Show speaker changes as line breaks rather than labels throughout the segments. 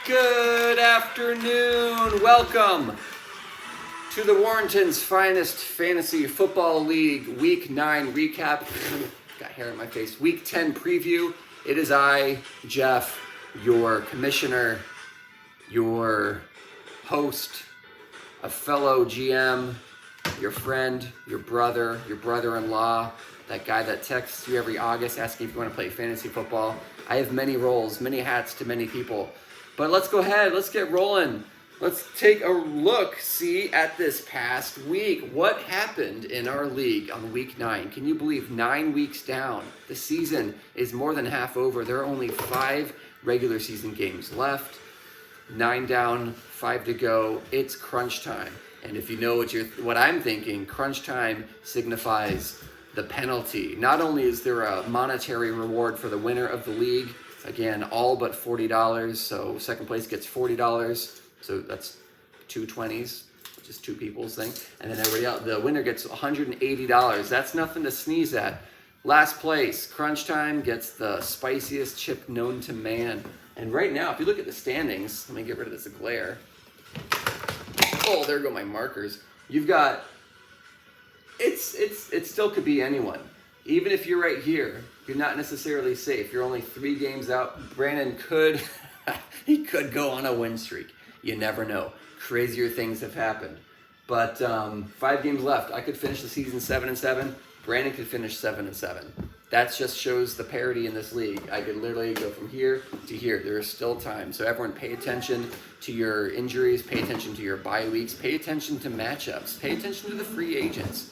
Good afternoon. Welcome to the Warrenton's finest fantasy football league week 9 recap. Got hair in my face. Week 10 preview. It is I, Jeff, your commissioner, your host, a fellow GM, your friend, your brother-in-law, that guy that texts you every August asking if you want to play fantasy football. I have many roles, many hats to many people. But let's go ahead. Let's get rolling. Let's take a look, at this past week. What happened in our league on week 9? Can you believe 9 weeks down? The season is more than half over. There are only 5 regular season games left. 9 down, 5 to go. It's crunch time. And if you know what I'm thinking, crunch time signifies the penalty. Not only is there a monetary reward for the winner of the league, again, all but $40. So second place gets $40. So that's 2 20s, which is 2 people's thing. And then everybody else, the winner gets $180. That's nothing to sneeze at. Last place, crunch time, gets the spiciest chip known to man. And right now, if you look at the standings, let me get rid of this glare. Oh, there go my markers. You've got, it still could be anyone. Even if you're right here, you're not necessarily safe. You're only 3 games out. Brandon could go on a win streak. You never know. Crazier things have happened. But 5 games left. I could finish the season 7-7. Brandon could finish 7-7. That just shows the parity in this league. I could literally go from here to here. There is still time. So everyone pay attention to your injuries. Pay attention to your bye weeks. Pay attention to matchups. Pay attention to the free agents.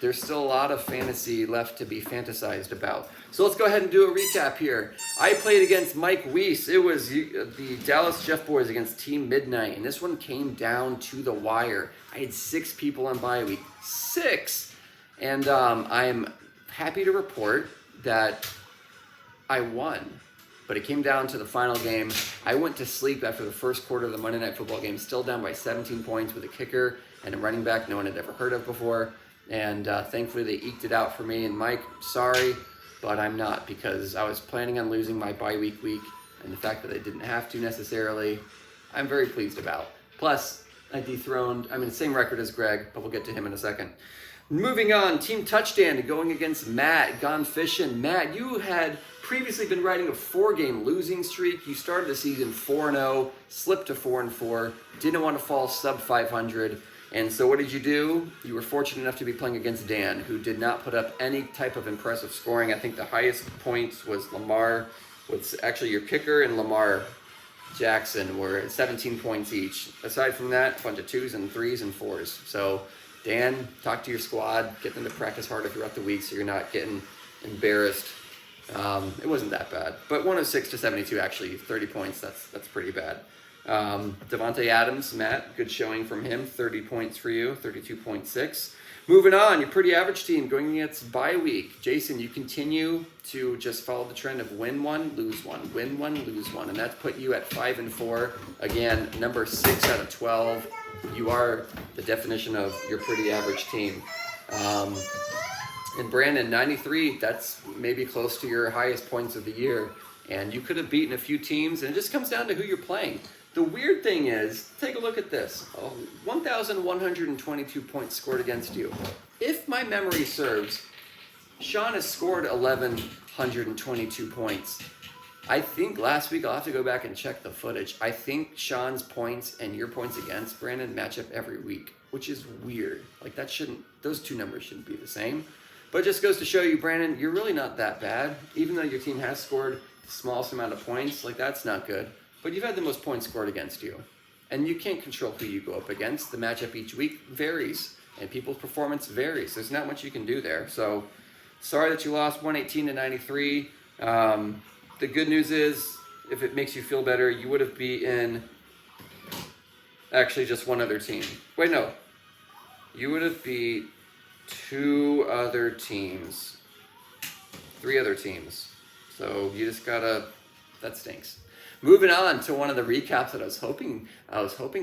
There's still a lot of fantasy left to be fantasized about. So let's go ahead and do a recap here. I played against Mike Weiss. It was the Dallas Jeff Boys against Team Midnight, and this one came down to the wire. I had 6 people on bye week. 6! And I am happy to report that I won. But it came down to the final game. I went to sleep after the first quarter of the Monday Night Football game, still down by 17 points with a kicker and a running back no one had ever heard of before. And thankfully they eked it out for me. And Mike, sorry, but I'm not, because I was planning on losing my bye week. And the fact that I didn't have to necessarily, I'm very pleased about. Plus, I dethroned, same record as Greg, but we'll get to him in a second. Moving on, Team Touchdown going against Matt, Gone Fishing. Matt, you had previously been riding a 4-game losing streak. You started the season 4-0, slipped to 4-4, didn't want to fall sub 500. And so what did you do? You were fortunate enough to be playing against Dan, who did not put up any type of impressive scoring. I think the highest points was Lamar, with actually your kicker and Lamar Jackson were at 17 points each. Aside from that, a bunch of 2s and 3s and 4s. So Dan, talk to your squad, get them to practice harder throughout the week so you're not getting embarrassed. It wasn't that bad. But 106 to 72, actually, 30 points, that's pretty bad. Devontae Adams, Matt, good showing from him, 30 points for you, 32.6. Moving on, your pretty average team going against bye week. Jason, you continue to just follow the trend of win 1, lose 1, win 1, lose 1, and that's put you at 5-4. Again, number 6 out of 12. You are the definition of your pretty average team. And Brandon, 93, that's maybe close to your highest points of the year. And you could have beaten a few teams, and it just comes down to who you're playing. The weird thing is, take a look at this. 1,122 points scored against you. If my memory serves, Sean has scored 1,122 points. I think last week, I'll have to go back and check the footage. I think Sean's points and your points against Brandon match up every week, which is weird. Like those 2 numbers shouldn't be the same. But it just goes to show you, Brandon, you're really not that bad. Even though your team has scored the smallest amount of points, that's not good. But you've had the most points scored against you. And you can't control who you go up against. The matchup each week varies, and people's performance varies. There's not much you can do there. So, sorry that you lost 118 to 93. The good news is, if it makes you feel better, you would have beaten actually just one other team. Wait, no. You would have beat 2 other teams. 3 other teams. So you just gotta, that stinks. Moving on to one of the recaps that I was hoping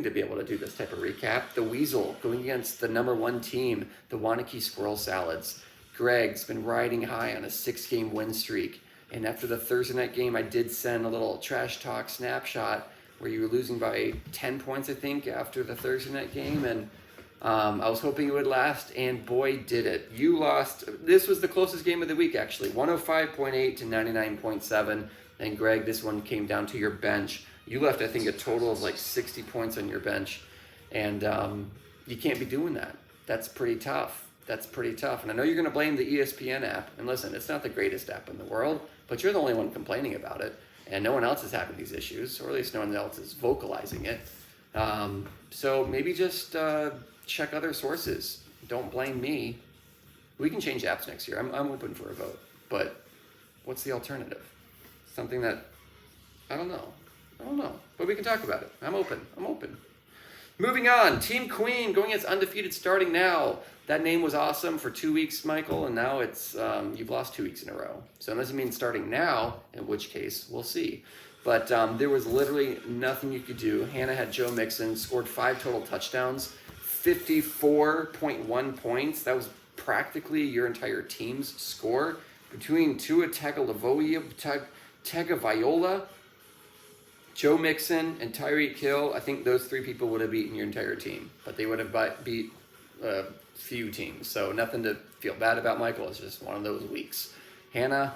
to be able to do this type of recap. The Weasel going against the number 1 team, the Wanakee Squirrel Salads. Greg's been riding high on a 6-game win streak. And after the Thursday night game, I did send a little trash talk snapshot where you were losing by 10 points, I think, after the Thursday night game. And I was hoping it would last, and boy, did it. You lost. This was the closest game of the week, actually. 105.8 to 99.7. And Greg, this one came down to your bench. You left, I think, a total of like 60 points on your bench. And you can't be doing that. That's pretty tough. That's pretty tough. And I know you're going to blame the ESPN app. And listen, it's not the greatest app in the world, but you're the only one complaining about it. And no one else is having these issues, or at least no one else is vocalizing it. So maybe just check other sources. Don't blame me. We can change apps next year. I'm open for a vote. But what's the alternative? Something that, I don't know. But we can talk about it. I'm open. Moving on. Team Queen going against undefeated starting now. That name was awesome for 2 weeks, Michael, and now it's you've lost 2 weeks in a row. So it doesn't mean starting now, in which case we'll see. But there was literally nothing you could do. Hannah had Joe Mixon, scored 5 total touchdowns, 54.1 points. That was practically your entire team's score. Between Tua Tagovailoa, Joe Mixon, and Tyreek Hill, I think those 3 people would have beaten your entire team. But they would have beat few teams. So nothing to feel bad about, Michael. It's just one of those weeks. Hannah,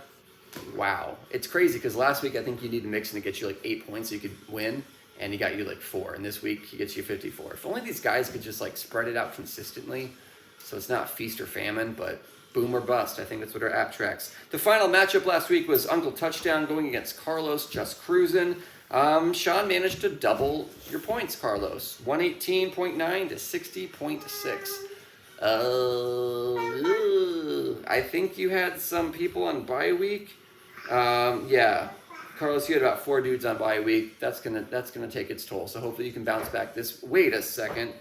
wow. It's crazy because last week I think you needed Mixon to get you like 8 points so you could win, and he got you like 4. And this week he gets you 54. If only these guys could just like spread it out consistently so it's not feast or famine, but boom or bust. I think that's what our app tracks. The final matchup last week was Uncle Touchdown going against Carlos, just cruising. Sean managed to double your points, Carlos. 118.9 to 60.6. I think you had some people on bye week. Yeah, Carlos, you had about 4 dudes on bye week. That's gonna take its toll. So hopefully you can bounce back this. Wait a second.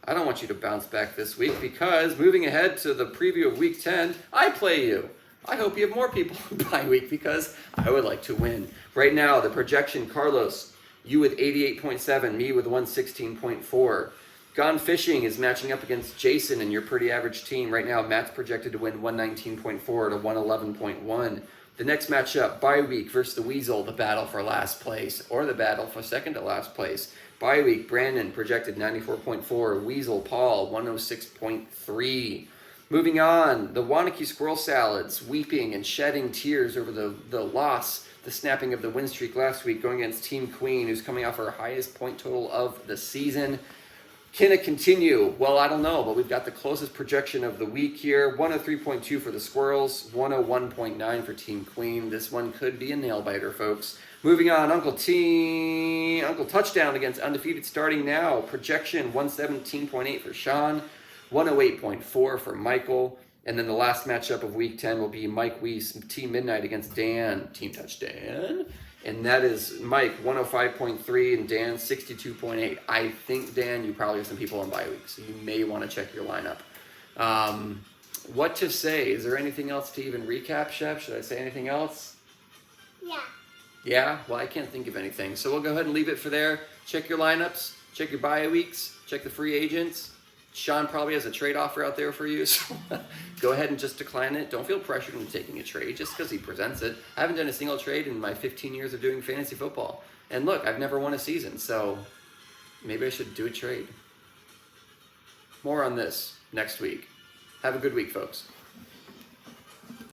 I don't want you to bounce back this week because moving ahead to the preview of Week 10, I play you. I hope you have more people on bye week because I would like to win. Right now, the projection, Carlos, you with 88.7, me with 116.4. Gone Fishing is matching up against Jason and your pretty average team. Right now, Matt's projected to win 119.4 to 111.1. The next matchup, bye week versus the Weasel, the battle for last place, or the battle for second to last place. Bye week, Brandon projected 94.4, Weasel Paul 106.3. Moving on, the Wanakee Squirrel Salads weeping and shedding tears over the loss, the snapping of the win streak last week going against Team Queen, who's coming off our highest point total of the season. Can it continue? Well, I don't know, but we've got the closest projection of the week here. 103.2 for the Squirrels, 101.9 for Team Queen. This one could be a nail-biter, folks. Moving on, Uncle Touchdown against undefeated starting now. Projection 117.8 for Sean, 108.4 for Michael. And then the last matchup of Week 10 will be Mike Weiss, Team Midnight against Dan, Team Touchdown. And that is Mike, 105.3, and Dan, 62.8. I think, Dan, you probably have some people on bye week, so you may want to check your lineup. What to say? Is there anything else to even recap, Chef? Should I say anything else?
Yeah.
Yeah? Well, I can't think of anything. So we'll go ahead and leave it for there. Check your lineups. Check your bye weeks. Check the free agents. Sean probably has a trade offer out there for you, so go ahead and just decline it. Don't feel pressured into taking a trade just because he presents it. I haven't done a single trade in my 15 years of doing fantasy football. And look, I've never won a season, so maybe I should do a trade. More on this next week. Have a good week, folks.